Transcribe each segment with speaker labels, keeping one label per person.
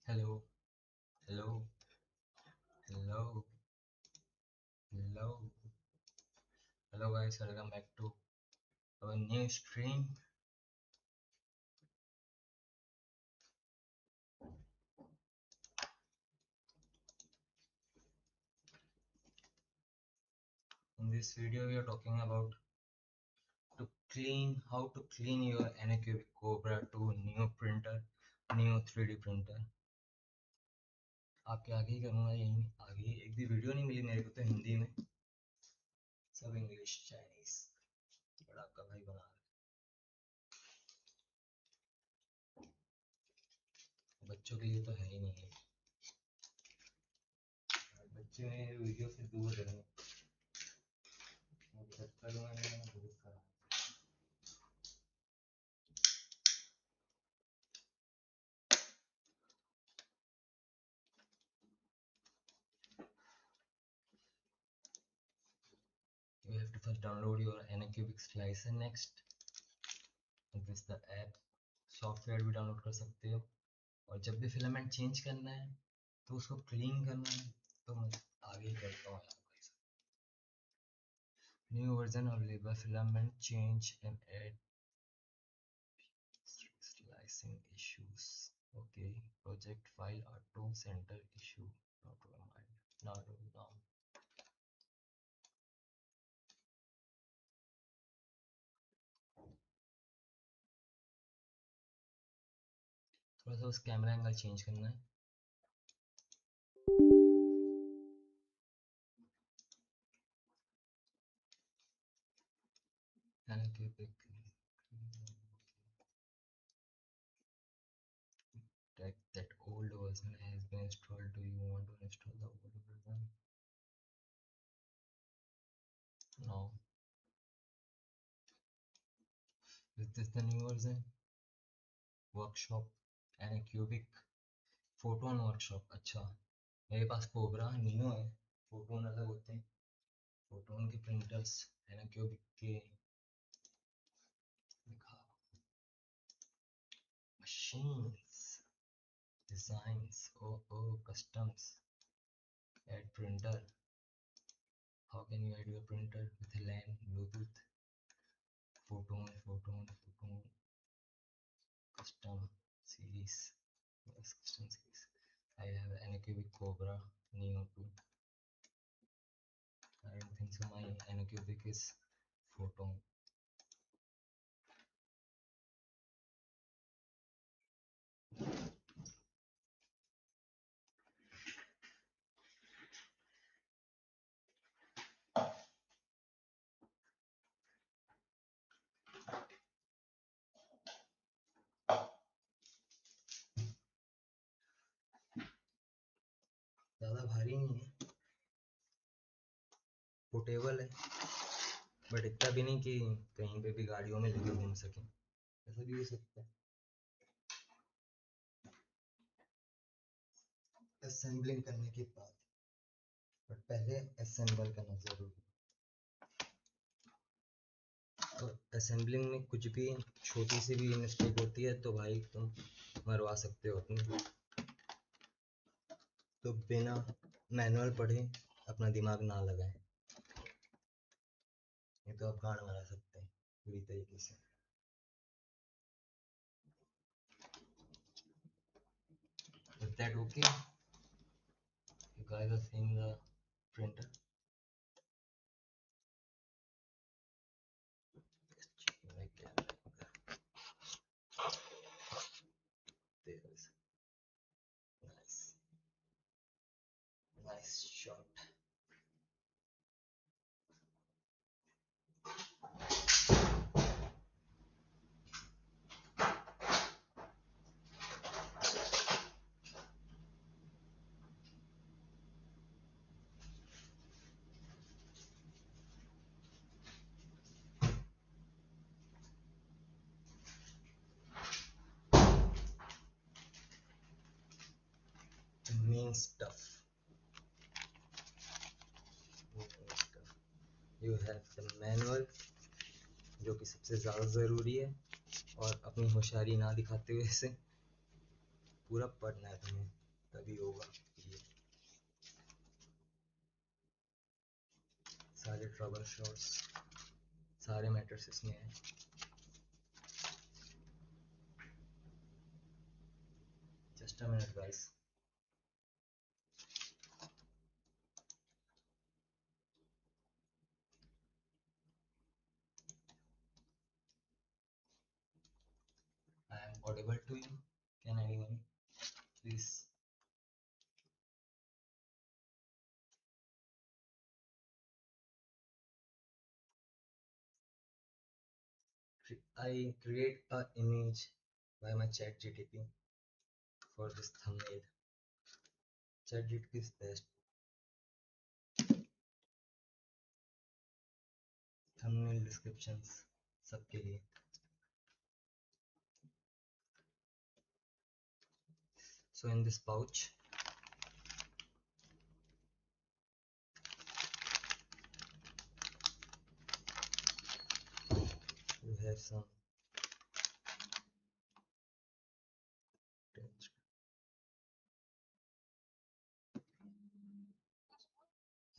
Speaker 1: Hello, hello, hello, hello, hello guys, welcome back to our new stream. In this video, we are talking about how to clean your Anycubic Cobra 2 new printer, new 3D printer. आपके आगे ही करूँगा यही आगे एक भी video नहीं मिली मेरे को तो हिंदी में सब इंग्लिश चाइनीज बड़ा आपका भाई बना रहा है बच्चों के लिए तो है ही नहीं है बच्चे मेरे वीडियो से दूर रहेंगे You have to first download your Anycubic slicer next. This is the app. Software भी डाउनलोड कर सकते हो और जब भी फिलामेंट चेंज करना है तो उसको क्लीन करना है तो मैं आगे करता हूँ new version available filament change and add slicing issues. Okay, project file auto center issue not remind not now. थोड़ा सा उस कैमरा एंगल चेंज करना है that old version has been installed. Do you want to install the old version? No. Is this the new version? Workshop Anycubic photon workshop अच्छा मेरे पास cobra neo है photon अलग होते हैं फोटोन के printers एनाक्यूबिक के लिखा machines designs customs add printer how can you add your printer with a LAN Bluetooth photon custom series yes custom series I have Anycubic Cobra Neo 2 I don't think so my Anycubic is photon ज़्यादा भारी नहीं है portable है but इतना भी नहीं कि कहीं पे भी गाड़ियों में लेके घूम सके ऐसा भी हो सकता है असेंबलिंग करने के बाद बट पहले असेंबल करना जरूरी और असेंबलिंग में कुछ भी छोटी सी भी मिस्टेक होती है तो भाई तुम मरवा सकते हो अपनी तो बिना मैनुअल पढ़े अपना दिमाग ना लगाएं ये तो आप गाड़ मारा सकते हैं पूरी तरीके से Is that okay? You guys are seeing the printer? There's nice shot. The main stuff. You have the manual जो कि सबसे ज़्यादा ज़रूरी है और अपनी होशियारी ना दिखाते हुए इसे पूरा पढ़ना है तुम्हें तभी होगा ये सारे ट्रबल शॉट्स सारे मैट्रिसेस में है। Just a minute guys. I am audible to you. Can anyone please? I create a image by my chat GTP for this thumbnail. Chat GTP is best thumbnail descriptions सबके लिए। So in this pouch you have some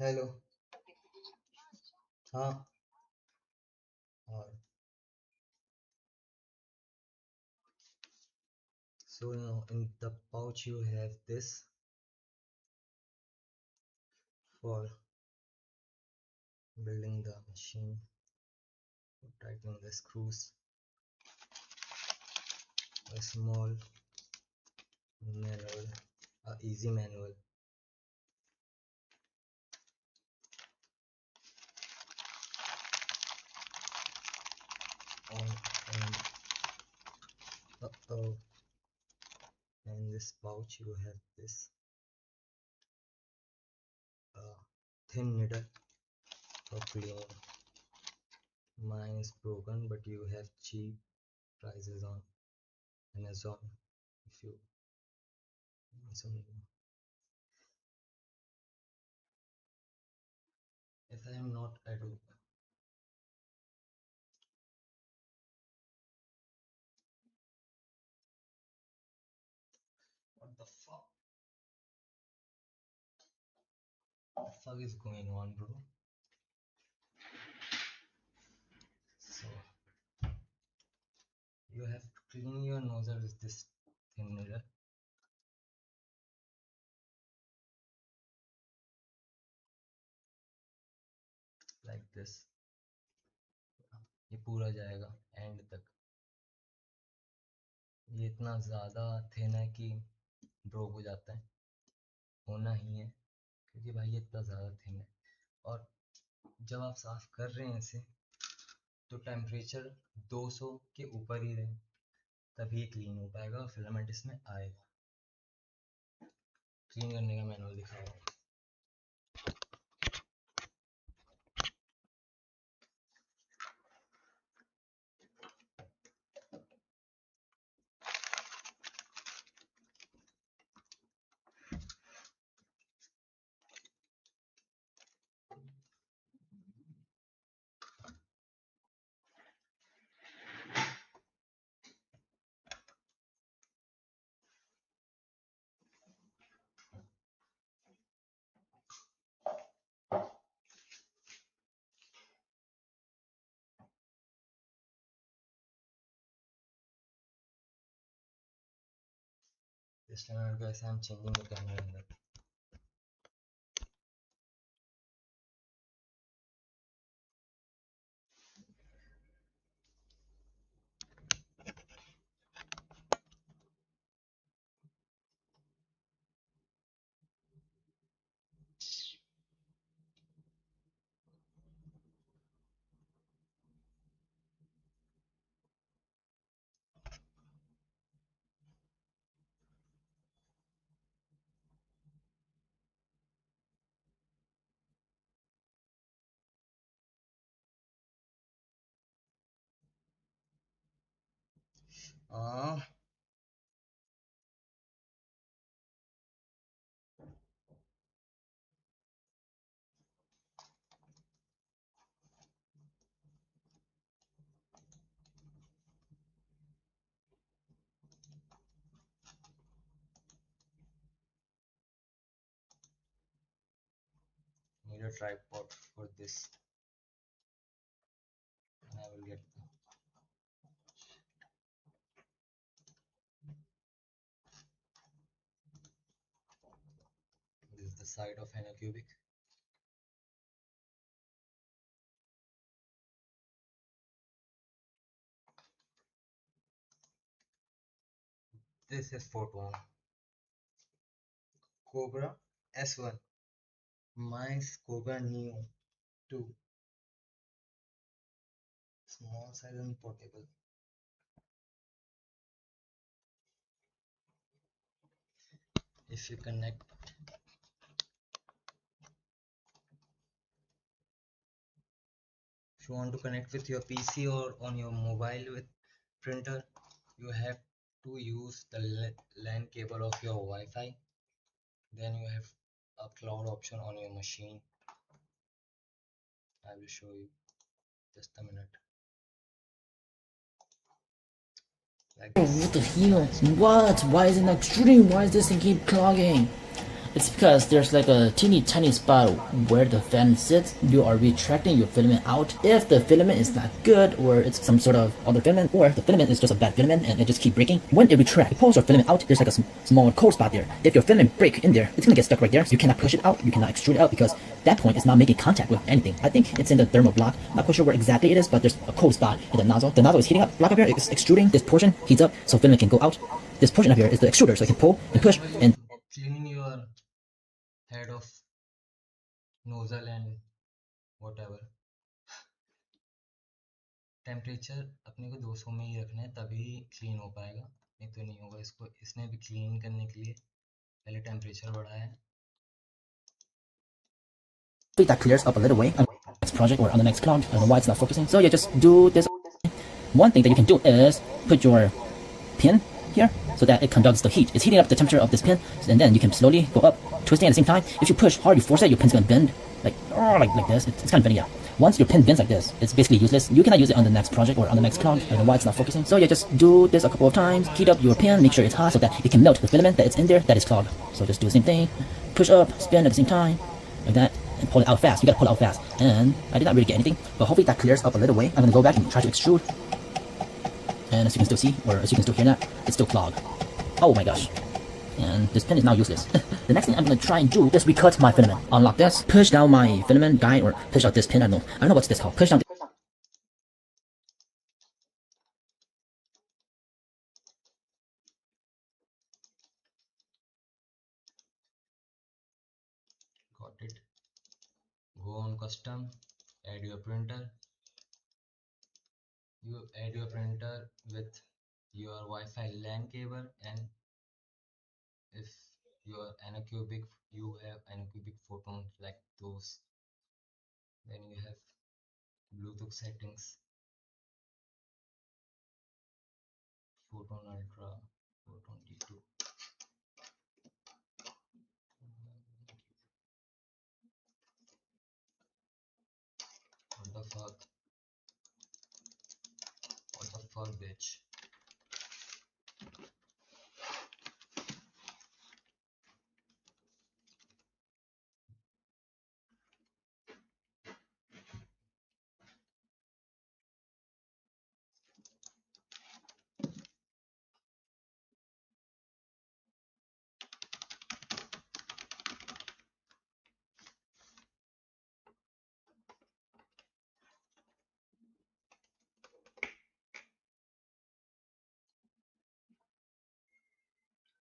Speaker 1: hello हाँ और so in the pouch you have this for building the machine, tightening the screws, a small manual, a easy manual, on and uh-oh, in this pouch you have this thin needle for cleaning. Mine is broken, but you have cheap prices on Amazon if you Amazon. If I am not, I do. What the fuck? What the fuck is going on, bro? So you have to clean your nozzle with this thin needle. Like this. ये पूरा जाएगा and तक। ये इतना ज़्यादा thin है कि broke हो जाता है, होना ही है क्योंकि भाई ये इतना ज़्यादा थिन है। और जब आप साफ कर रहे हैं इसे तो टेम्परेचर 200 के ऊपर ही रहे, तभी क्लीन हो पाएगा और फिलामेंट इसमें आएगा। क्लीन करने का मैनुअल दिखा रहा हूँ। इस टाइम को ऐसे हम चेंजिंग द कैमरा अंदर। हाँ a tripod for this. And I will get this is the side of Anycubic. This is photon. Cobra S1. Mine's Cobra Neo 2. Small size and portable. If you connect, if you want to connect with your PC or on your mobile with printer, you have to use the LAN cable of your Wi-Fi. Then you have a cloud option on your machine. I will show you just a minute. Like
Speaker 2: Oh,
Speaker 1: this.
Speaker 2: what the hell? What? Why is it not extruding? Why is this thing keep clogging? It's because there's like a teeny tiny spot where the fan sits. You are retracting your filament out. If the filament is not good, or it's some sort of other filament, or the filament is just a bad filament and it just keep breaking, when it retracts, it pulls your filament out. There's like a small cold spot there. If your filament break in there, it's gonna get stuck right there. So you cannot push it out. You cannot extrude it out because that point is not making contact with anything. I think it's in the thermal block. Not quite sure where exactly it is, but there's a cold spot in the nozzle. The nozzle is heating up. Block up here is extruding. This portion heats up so filament can go out. This portion up here is the extruder, so it can pull and push
Speaker 1: Whenever
Speaker 2: and
Speaker 1: you clean your head of nozzle and whatever, temperature अपने को 200 में ही रखना है, तभी clean हो पाएगा, नहीं तो नहीं होगा। इसको इसने भी क्लीन करने के लिए पहले टेम्परेचर बढ़ाया है।
Speaker 2: that clears up a little way on the next project or on the next cloud. I don't know why it's not focusing. So yeah, just do this. One thing that you can do is put your pin here so that it conducts the heat. It's heating up the temperature of this pin, and then you can slowly go up, twisting at the same time. If you push hard, you force it, your pin's gonna bend like this. It's kind of bending, yeah. Once your pin bends like this, it's basically useless. You cannot use it on the next project or on the next cloud. I don't know why it's not focusing. So yeah, just do this a couple of times. Heat up your pin, make sure it's hot so that it can melt the filament that is in there that is clogged. So just do the same thing. Push up, spin at the same time, like that, and pull it out fast. You gotta pull it out fast. And I did not really get anything, but hopefully that clears up a little way. I'm gonna go back and try to extrude. And as you can still see, or as you can still hear that, it's still clogged. Oh my gosh. And this pin is now useless. The next thing I'm gonna try and do is recut my filament. Unlock this, push down my filament guide, or push out this pin, I don't know what's this called. Push down
Speaker 1: Got it. Go on custom, add your printer. You add your printer with your Wi-Fi LAN cable, and if your Anycubic, you have Anycubic photon like those, then you have Bluetooth settings, photon ultra, photon T2. What the fuck? What the fuck, bitch?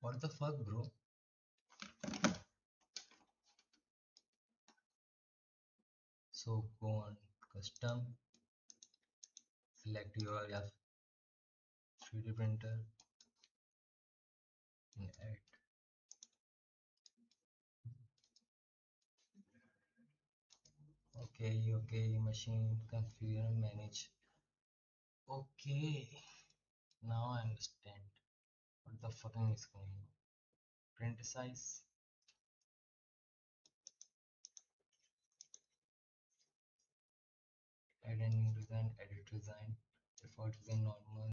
Speaker 1: What the fuck, bro? So go on custom, select your 3D printer and add. Okay, machine configure and manage. Okay, now I understand what the fucking is going on. Print size, add a new design, edit design, default design normal.